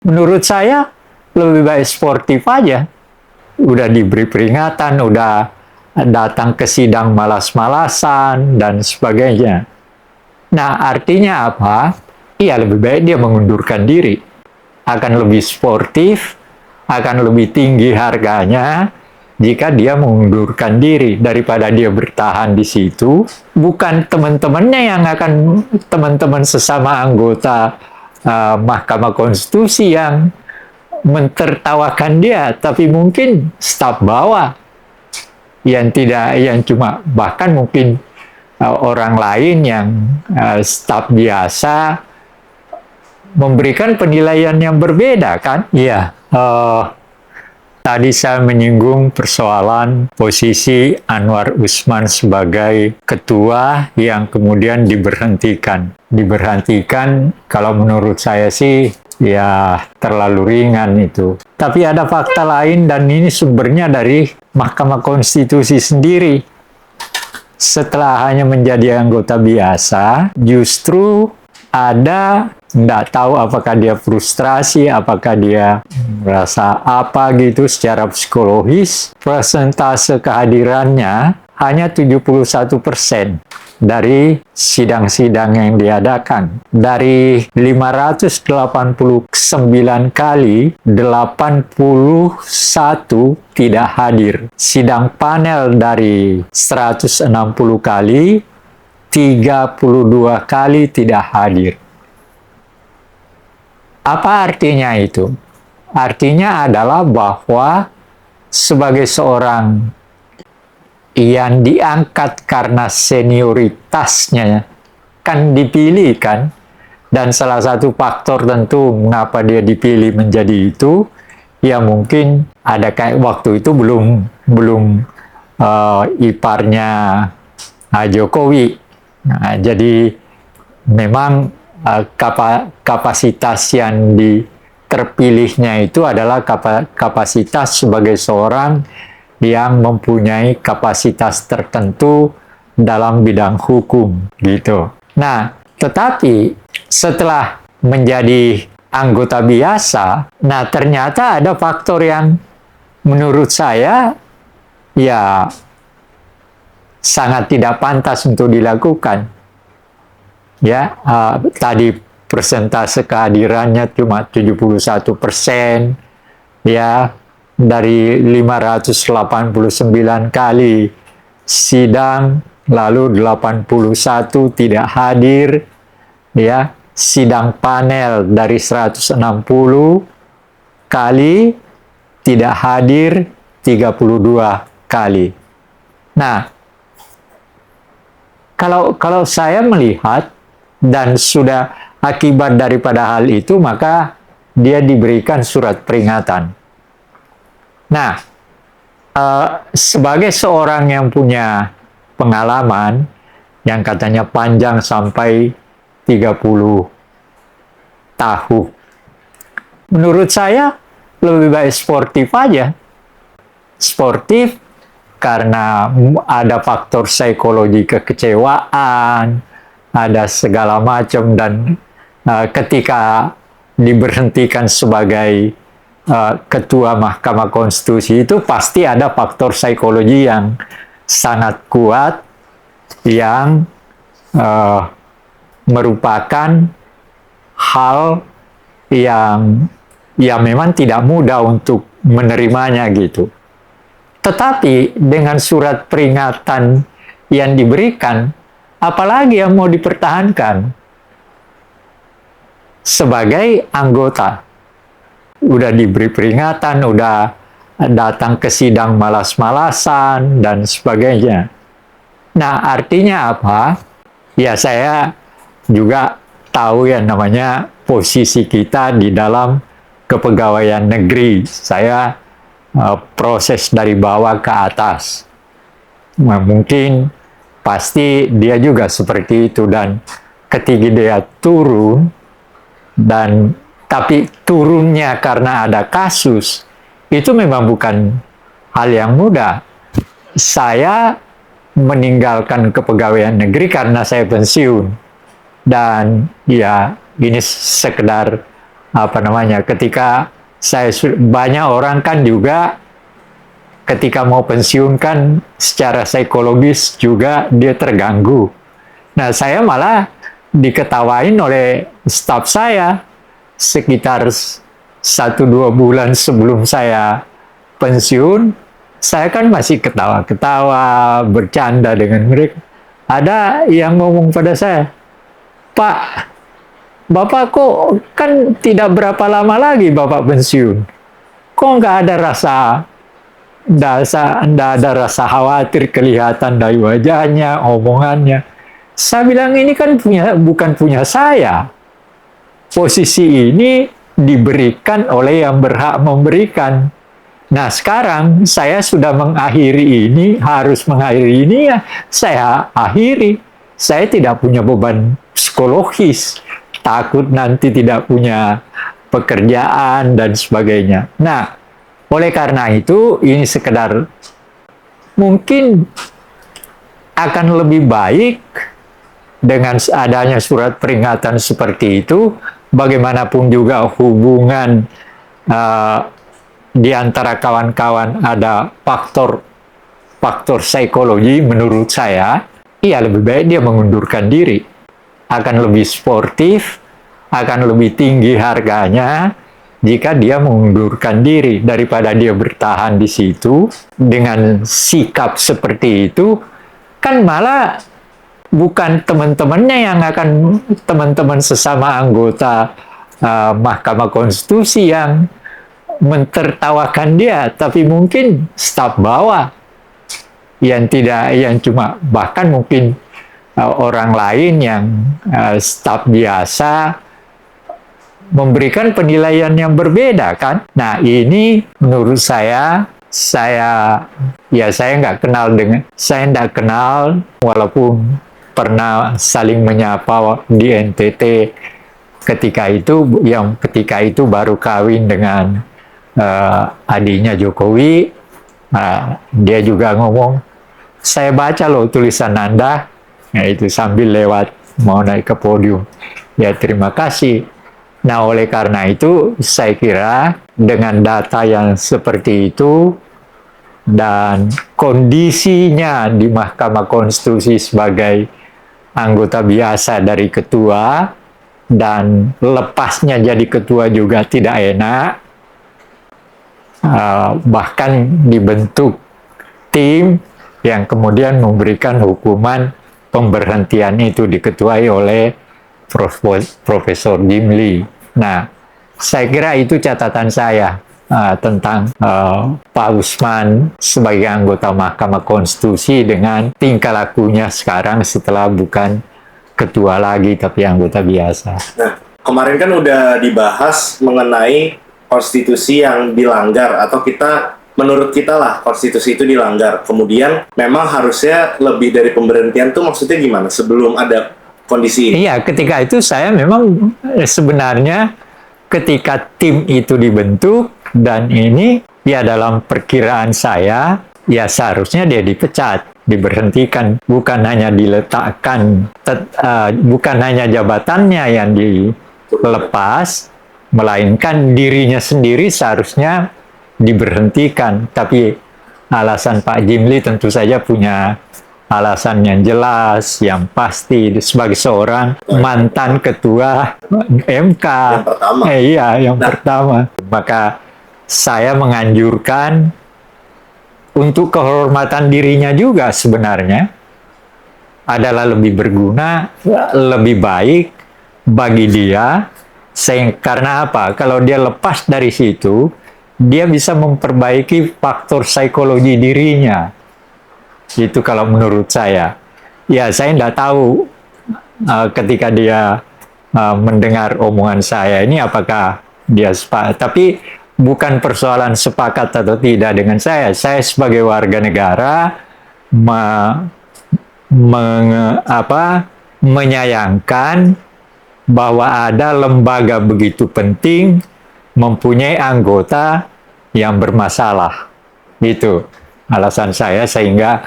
menurut saya lebih baik sportif aja. Udah diberi peringatan, udah datang ke sidang malas-malasan, dan sebagainya. Nah, artinya apa? Iya, lebih baik dia mengundurkan diri. Akan lebih sportif, akan lebih tinggi harganya jika dia mengundurkan diri daripada dia bertahan di situ. Bukan teman-temannya yang akan, teman-teman sesama anggota Mahkamah Konstitusi yang mentertawakan dia, tapi mungkin staf bawah yang tidak, yang cuma, bahkan mungkin orang lain yang staf biasa memberikan penilaian yang berbeda, kan? Iya. Tadi saya menyinggung persoalan posisi Anwar Usman sebagai ketua yang kemudian diberhentikan. Diberhentikan, kalau menurut saya sih, ya terlalu ringan itu. Tapi ada fakta lain, dan ini sumbernya dari Mahkamah Konstitusi sendiri. Setelah hanya menjadi anggota biasa, justru ada, nggak tahu apakah dia frustrasi, apakah dia merasa apa gitu secara psikologis, persentase kehadirannya hanya 71% dari sidang-sidang yang diadakan. Dari 589 kali, 81 tidak hadir. Sidang panel dari 160 kali, 32 kali tidak hadir. Apa artinya itu? Artinya adalah bahwa sebagai seorang yang diangkat karena senioritasnya, kan dipilih kan, dan salah satu faktor tentu mengapa dia dipilih menjadi itu, ya mungkin ada kayak waktu itu belum iparnya Jokowi. Nah, jadi memang kapasitas yang terpilihnya itu adalah kapasitas sebagai seorang yang mempunyai kapasitas tertentu dalam bidang hukum, gitu. Nah, tetapi setelah menjadi anggota biasa, nah ternyata ada faktor yang menurut saya ya sangat tidak pantas untuk dilakukan. Ya, tadi persentase kehadirannya cuma 71%, ya, dari 589 kali sidang, lalu 81 tidak hadir, ya, sidang panel dari 160 kali tidak hadir 32 kali. Nah, kalau saya melihat dan sudah akibat daripada hal itu, maka dia diberikan surat peringatan. Nah, sebagai seorang yang punya pengalaman yang katanya panjang sampai 30 tahun, menurut saya lebih baik sportif aja. Sportif karena ada faktor psikologi kekecewaan, ada segala macam, dan ketika diberhentikan sebagai ketua Mahkamah Konstitusi itu pasti ada faktor psikologi yang sangat kuat yang merupakan hal yang ya memang tidak mudah untuk menerimanya gitu. Tetapi dengan surat peringatan yang diberikan, apalagi yang mau dipertahankan sebagai anggota? Udah diberi peringatan, udah datang ke sidang malas-malasan, dan sebagainya. Nah, artinya apa? Ya, saya juga tahu yang namanya posisi kita di dalam kepegawaian negeri. Saya proses dari bawah ke atas. Nah, mungkin pasti dia juga seperti itu, dan ketika dia turun, dan tapi turunnya karena ada kasus, itu memang bukan hal yang mudah. Saya meninggalkan kepegawaian negeri karena saya pensiun, dan ya ini sekedar apa namanya, ketika banyak orang kan juga ketika mau pensiun kan secara psikologis juga dia terganggu. Nah, saya malah diketawain oleh staf saya sekitar 1-2 bulan sebelum saya pensiun. Saya kan masih ketawa-ketawa, bercanda dengan mereka. Ada yang ngomong pada saya, "Pak, Bapak kok kan tidak berapa lama lagi Bapak pensiun? Kok nggak ada rasa khawatir kelihatan dari wajahnya, omongannya?" Saya bilang, ini kan bukan punya saya. Posisi ini diberikan oleh yang berhak memberikan. Nah, sekarang saya sudah harus mengakhiri ini, ya saya akhiri. Saya tidak punya beban psikologis, takut nanti tidak punya pekerjaan dan sebagainya. Nah, oleh karena itu ini sekedar mungkin akan lebih baik dengan adanya surat peringatan seperti itu. Bagaimanapun juga hubungan di antara kawan-kawan ada faktor psikologi, menurut saya, iya lebih baik dia mengundurkan diri. Akan lebih sportif, akan lebih tinggi harganya jika dia mengundurkan diri daripada dia bertahan di situ dengan sikap seperti itu. Kan malah bukan teman-temannya yang akan, teman-teman sesama anggota Mahkamah Konstitusi yang mentertawakan dia, tapi mungkin staf bawah yang cuma, bahkan mungkin orang lain yang staf biasa memberikan penilaian yang berbeda kan. Nah, ini menurut saya nggak kenal walaupun pernah saling menyapa di NTT ketika itu baru kawin dengan adiknya Jokowi. Dia juga ngomong, "Saya baca loh tulisan Anda," itu sambil lewat mau naik ke podium. Ya, terima kasih. Nah, oleh karena itu saya kira dengan data yang seperti itu dan kondisinya di Mahkamah Konstitusi sebagai anggota biasa dari ketua, dan lepasnya jadi ketua juga tidak enak, bahkan dibentuk tim yang kemudian memberikan hukuman pemberhentian itu diketuai oleh Profesor Jimli. Nah, saya kira itu catatan saya tentang Pak Usman sebagai anggota Mahkamah Konstitusi dengan tingkah lakunya sekarang setelah bukan ketua lagi tapi anggota biasa. Nah, kemarin kan udah dibahas mengenai konstitusi yang dilanggar, atau menurut kita lah konstitusi itu dilanggar. Kemudian memang harusnya lebih dari pemberhentian tuh, maksudnya gimana sebelum ada kondisi ini? Iya, ketika itu saya memang sebenarnya ketika tim itu dibentuk dan ini, ya dalam perkiraan saya, ya seharusnya dia dipecat, diberhentikan, bukan hanya diletakkan, bukan hanya jabatannya yang dilepas, melainkan dirinya sendiri seharusnya diberhentikan. Tapi alasan Pak Jimli tentu saja punya alasan yang jelas, yang pasti sebagai seorang mantan ketua MK. Yang pertama. Yang pertama. Maka saya menganjurkan untuk kehormatan dirinya juga sebenarnya adalah lebih berguna, lebih baik bagi dia. Karena apa? Kalau dia lepas dari situ, dia bisa memperbaiki faktor psikologi dirinya. Itu kalau menurut saya. Ya, saya tidak tahu ketika dia mendengar omongan saya ini apakah dia sepakat. Tapi bukan persoalan sepakat atau tidak dengan saya. Saya sebagai warga negara menyayangkan bahwa ada lembaga begitu penting mempunyai anggota yang bermasalah. Itu alasan saya, sehingga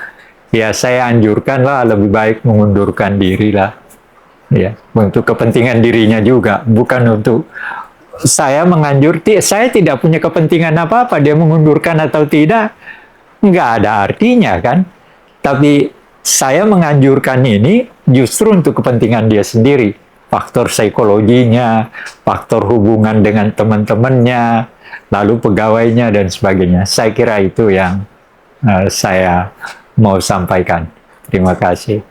ya saya anjurkanlah lebih baik mengundurkan diri lah. Ya, untuk kepentingan dirinya juga, bukan untuk saya saya tidak punya kepentingan apa-apa dia mengundurkan atau tidak, nggak ada artinya kan. Tapi saya menganjurkan ini justru untuk kepentingan dia sendiri, faktor psikologinya, faktor hubungan dengan teman-temannya, lalu pegawainya dan sebagainya. Saya kira itu yang saya mau sampaikan. Terima kasih.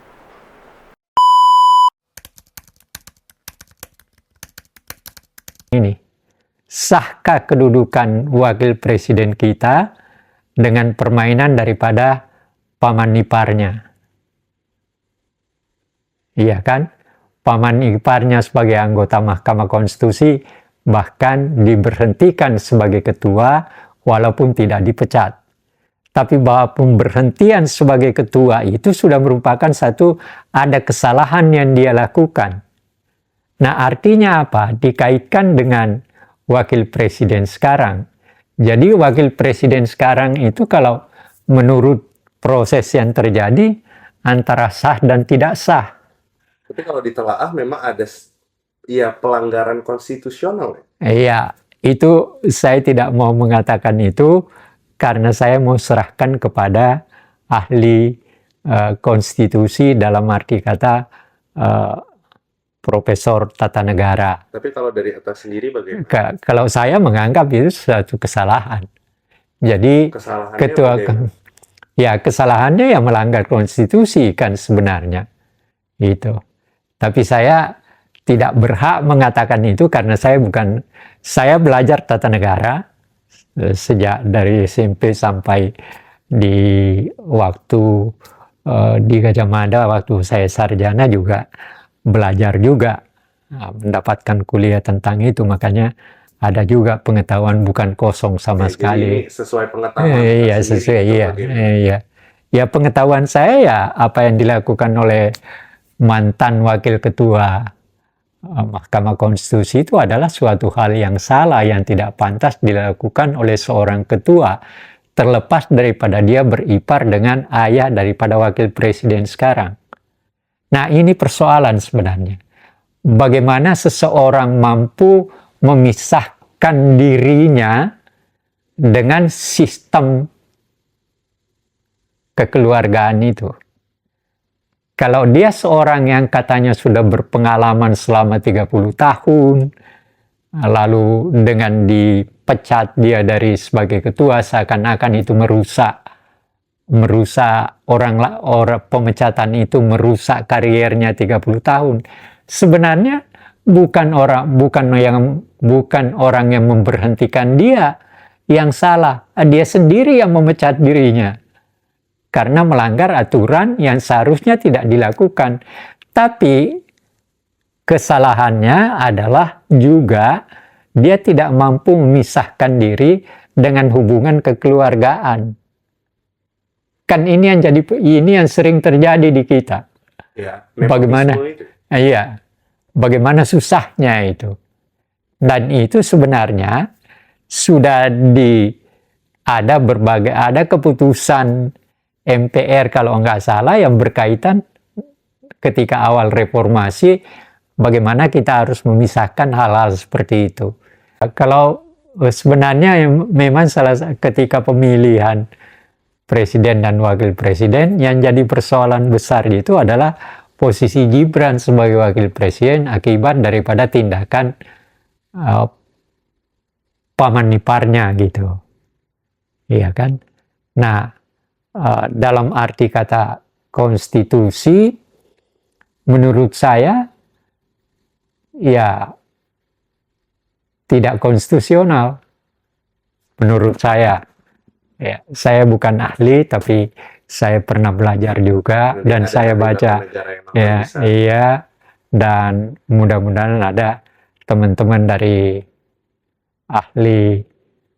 Ini, sahkah kedudukan wakil presiden kita dengan permainan daripada paman iparnya? Iya kan? Paman iparnya sebagai anggota Mahkamah Konstitusi bahkan diberhentikan sebagai ketua walaupun tidak dipecat. Tapi bahwa pemberhentian sebagai ketua itu sudah merupakan ada kesalahan yang dia lakukan. Nah, artinya apa? Dikaitkan dengan wakil presiden sekarang. Jadi wakil presiden sekarang itu kalau menurut proses yang terjadi antara sah dan tidak sah. Tapi kalau ditelaah memang ada pelanggaran konstitusional. Iya, itu saya tidak mau mengatakan itu karena saya mau serahkan kepada ahli konstitusi dalam arti kata Profesor Tata Negara. Tapi kalau dari atas sendiri bagaimana? Kalau saya menganggap itu suatu kesalahan. Jadi kesalahannya yang melanggar konstitusi kan sebenarnya. Itu. Tapi saya tidak berhak mengatakan itu karena saya belajar tata negara sejak dari SMP sampai di waktu di Gajah Mada waktu saya sarjana juga belajar juga, mendapatkan kuliah tentang itu, makanya ada juga pengetahuan bukan kosong sama sekali. Jadi sesuai pengetahuan. Iya, sesuai. Iya. Ya pengetahuan saya ya apa yang dilakukan oleh mantan wakil ketua Mahkamah Konstitusi itu adalah suatu hal yang salah, yang tidak pantas dilakukan oleh seorang ketua, terlepas daripada dia beripar dengan ayah daripada wakil presiden sekarang. Nah, ini persoalan sebenarnya. Bagaimana seseorang mampu memisahkan dirinya dengan sistem kekeluargaan itu. Kalau dia seorang yang katanya sudah berpengalaman selama 30 tahun, lalu dengan dipecat dia dari sebagai ketua, seakan-akan itu merusak pemecatan itu merusak kariernya 30 tahun. Sebenarnya bukan orang yang memberhentikan dia yang salah, dia sendiri yang memecat dirinya karena melanggar aturan yang seharusnya tidak dilakukan. Tapi kesalahannya adalah juga dia tidak mampu memisahkan diri dengan hubungan kekeluargaan. Kan ini yang sering terjadi di kita. Ya, bagaimana susahnya itu. Dan itu sebenarnya sudah ada keputusan MPR kalau nggak salah yang berkaitan ketika awal reformasi, bagaimana kita harus memisahkan hal-hal seperti itu. Kalau sebenarnya memang ketika pemilihan presiden dan wakil presiden, yang jadi persoalan besar itu adalah posisi Gibran sebagai wakil presiden akibat daripada tindakan paman iparnya gitu. Iya kan? Nah, dalam arti kata konstitusi, menurut saya ya tidak konstitusional. Menurut saya. Ya, saya bukan ahli, tapi saya pernah belajar juga. Jadi dan saya baca. Ya, iya. Dan mudah-mudahan ada teman-teman dari ahli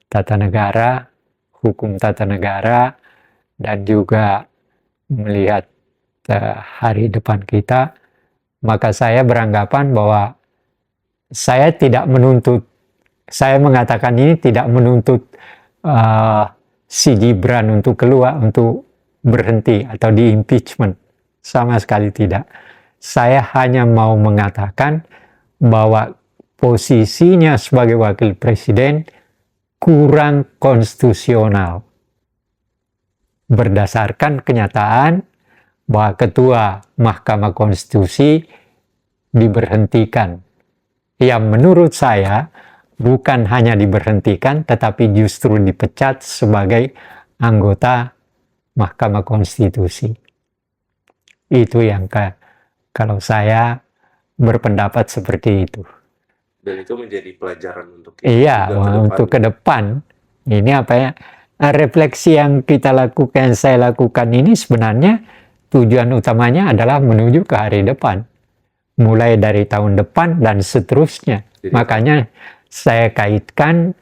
tata negara, hukum tata negara, dan juga melihat hari depan kita. Maka saya beranggapan bahwa saya mengatakan ini tidak menuntut si Gibran untuk keluar, untuk berhenti atau di impeachment. Sama sekali tidak. Saya hanya mau mengatakan bahwa posisinya sebagai wakil presiden kurang konstitusional. Berdasarkan kenyataan bahwa ketua Mahkamah Konstitusi diberhentikan. Yang menurut saya bukan hanya diberhentikan, tetapi justru dipecat sebagai anggota Mahkamah Konstitusi. Itu yang kalau saya berpendapat seperti itu. Dan itu menjadi pelajaran untuk kita Iya, juga untuk ke depan. Ini apa ya? Refleksi yang kita lakukan, saya lakukan ini sebenarnya tujuan utamanya adalah menuju ke hari depan. Mulai dari tahun depan dan seterusnya. Jadi, makanya saya kaitkan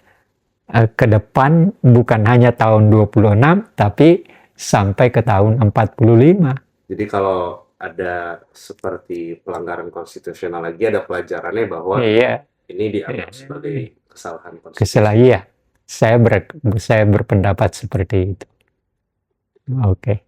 ke depan bukan hanya tahun 26, tapi sampai ke tahun 45. Jadi kalau ada seperti pelanggaran konstitusional lagi, ada pelajarannya bahwa Iya, ini dianggap sebagai kesalahan konstitusi. kesalahan ya. Saya berpendapat seperti itu. Oke.